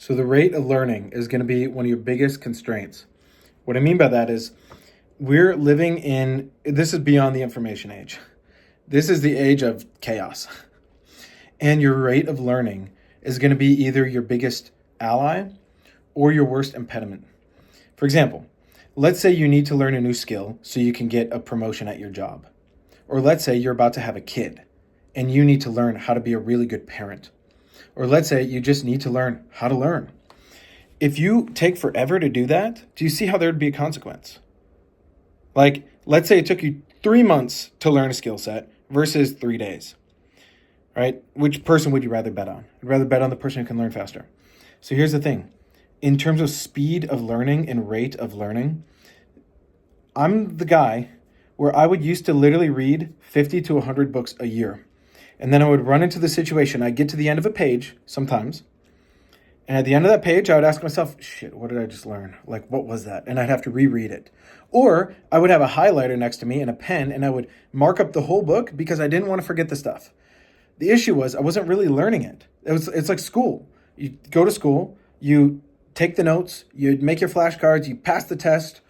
So the rate of learning is going to be one of your biggest constraints. What I mean by that is we're living in, this is beyond the information age. This is the age of chaos. And your rate of learning is going to be either your biggest ally or your worst impediment. For example, let's say you need to learn a new skill so you can get a promotion at your job. Or let's say you're about to have a kid and you need to learn how to be a really good parent. Or let's say you just need to learn how to learn. If you take forever to do that, do you see how there would be a consequence? Like, let's say it took you 3 months to learn a skill set versus 3 days, right? Which person would you rather bet on? I'd rather bet on the person who can learn faster. So here's the thing. In terms of speed of learning and rate of learning, I'm the guy where I would used to literally read 50 to 100 books a year. And then I would run into the situation. I'd get to the end of a page sometimes. And at the end of that page, I would ask myself, shit, what did I just learn? Like, what was that? And I'd have to reread it. Or I would have a highlighter next to me and a pen, and I would mark up the whole book because I didn't want to forget the stuff. The issue was I wasn't really learning it. It's like school. You go to school, you take the notes, you make your flashcards, you pass the test.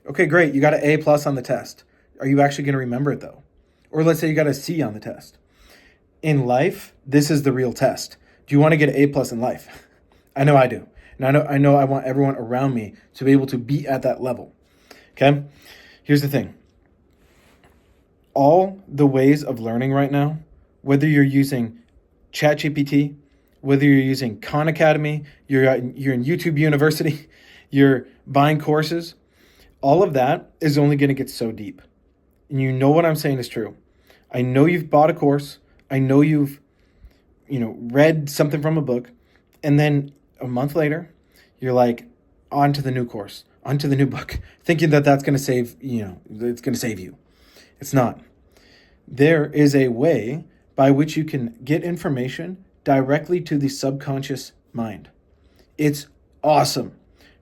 Okay, great. You got an A plus on the test. Are you actually going to remember it though? Or let's say you got a C on the test. In life, this is the real test. Do you want to get an A plus in life? I know I do. And I know I want everyone around me to be able to be at that level. Okay? Here's the thing. All the ways of learning right now, whether you're using ChatGPT, whether you're using Khan Academy, you're in YouTube University, you're buying courses, all of that is only going to get so deep. And you know what I'm saying is true. I know you've bought a course. I know you've, read something from a book. And then a month later, you're like, on to the new course, on to the new book, thinking that that's going to save, it's going to save you. It's not. There is a way by which you can get information directly to the subconscious mind. It's awesome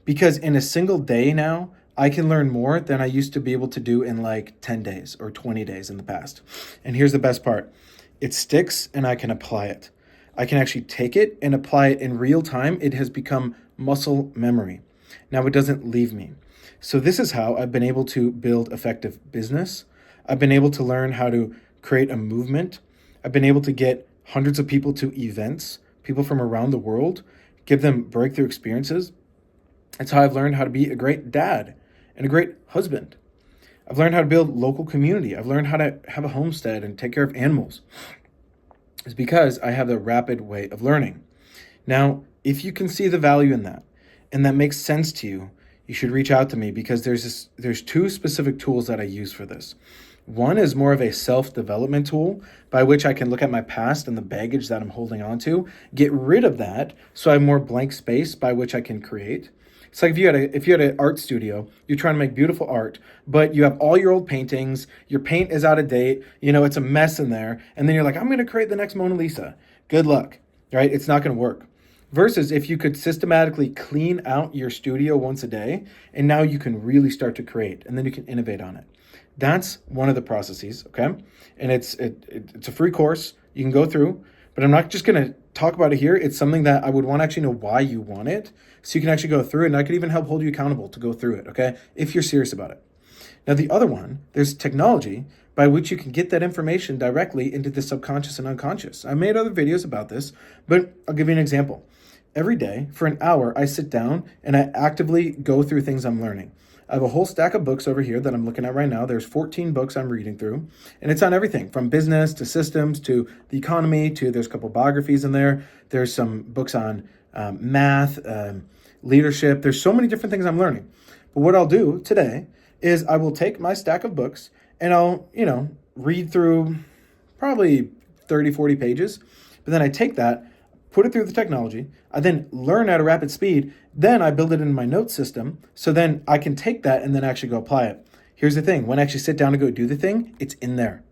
because in a single day now, I can learn more than I used to be able to do in like 10 days or 20 days in the past. And here's the best part. It sticks and I can apply it. I can actually take it and apply it in real time. It has become muscle memory. Now it doesn't leave me. So this is how I've been able to build effective business. I've been able to learn how to create a movement. I've been able to get hundreds of people to events, people from around the world, give them breakthrough experiences. That's how I've learned how to be a great dad and a great husband. I've learned how to build local community. I've learned how to have a homestead and take care of animals. It's because I have the rapid way of learning. Now, if you can see the value in that and that makes sense to you, you should reach out to me because there's two specific tools that I use for this. One is more of a self-development tool by which I can look at my past and the baggage that I'm holding on to, get rid of that so I have more blank space by which I can create. It's like if you had an art studio, you're trying to make beautiful art, but you have all your old paintings, your paint is out of date, it's a mess in there, and then you're like, I'm going to create the next Mona Lisa. Good luck, right? It's not going to work. Versus if you could systematically clean out your studio once a day, and now you can really start to create, and then you can innovate on it. That's one of the processes, okay? And it's a free course you can go through, but I'm not just going to talk about it here. It's something that I would want to actually know why you want it, so you can actually go through it, and I could even help hold you accountable to go through it, okay? If you're serious about it. Now, the other one, there's technology by which you can get that information directly into the subconscious and unconscious. I made other videos about this, but I'll give you an example. Every day, for an hour, I sit down and I actively go through things I'm learning. I have a whole stack of books over here that I'm looking at right now. There's 14 books I'm reading through, and it's on everything from business to systems to the economy to there's a couple biographies in there. There's some books on math, leadership. There's so many different things I'm learning. But what I'll do today is I will take my stack of books and I'll, read through probably 30, 40 pages. But then I take that, put it through the technology. I then learn at a rapid speed. Then I build it in my note system. So then I can take that and then actually go apply it. Here's the thing. When I actually sit down to go do the thing, it's in there.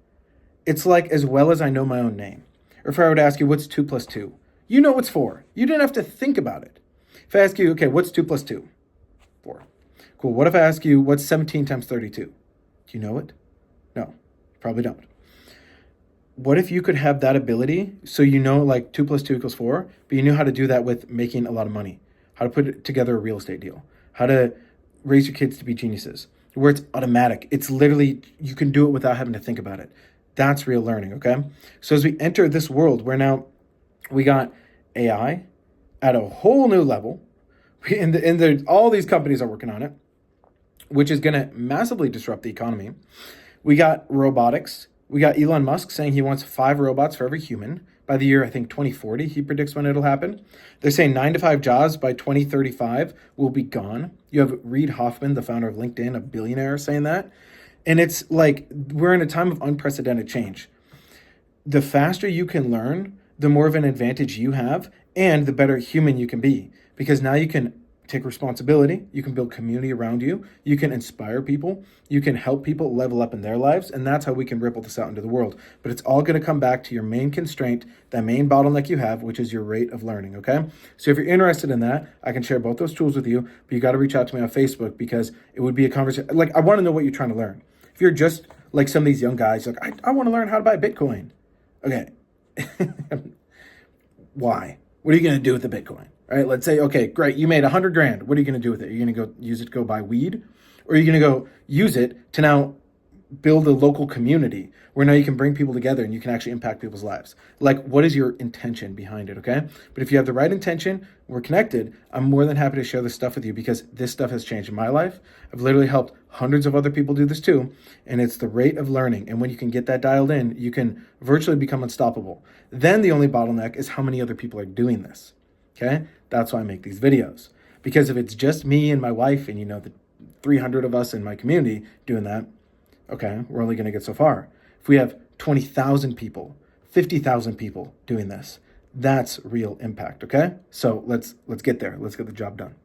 It's like as well as I know my own name. Or if I were to ask you, what's 2 plus 2? You know what's 4. You didn't have to think about it. If I ask you, okay, what's 2 plus 2? 4. Cool. What if I ask you, what's 17 times 32? Do you know it? No, you probably don't. What if you could have that ability so like 2 plus 2 equals 4, but you knew how to do that with making a lot of money, how to put together a real estate deal, how to raise your kids to be geniuses, where it's automatic. It's literally, you can do it without having to think about it. That's real learning, okay? So as we enter this world where now we got AI at a whole new level, all these companies are working on it, which is going to massively disrupt the economy. We got robotics. We got Elon Musk saying he wants 5 robots for every human by the year, I think, 2040. He predicts when it'll happen. They're saying 9 to 5 jobs by 2035 will be gone. You have Reid Hoffman, the founder of LinkedIn, a billionaire, saying that. And it's like, we're in a time of unprecedented change. The faster you can learn, the more of an advantage you have, and the better human you can be. Because now you can take responsibility, you can build community around you, you can inspire people, you can help people level up in their lives, and that's how we can ripple this out into the world. But it's all going to come back to your main constraint, that main bottleneck you have, which is your rate of learning, okay? So if you're interested in that, I can share both those tools with you, but you got to reach out to me on Facebook, because it would be a conversation. Like, I want to know what you're trying to learn. If you're just like some of these young guys, like, I want to learn how to buy Bitcoin. Okay. Why? What are you going to do with the Bitcoin? All right, let's say, okay, great, you made $100,000. What are you going to do with it? Are you going to go use it to go buy weed? Or are you going to go use it to now build a local community where now you can bring people together and you can actually impact people's lives? Like, what is your intention behind it, okay? But if you have the right intention, we're connected, I'm more than happy to share this stuff with you, because this stuff has changed in my life. I've literally helped hundreds of other people do this too, and it's the rate of learning. And when you can get that dialed in, you can virtually become unstoppable. Then the only bottleneck is how many other people are doing this, okay? That's why I make these videos. Because if it's just me and my wife and, the 300 of us in my community doing that, okay, we're only going to get so far. If we have 20,000 people, 50,000 people doing this, that's real impact, okay? So let's get there. Let's get the job done.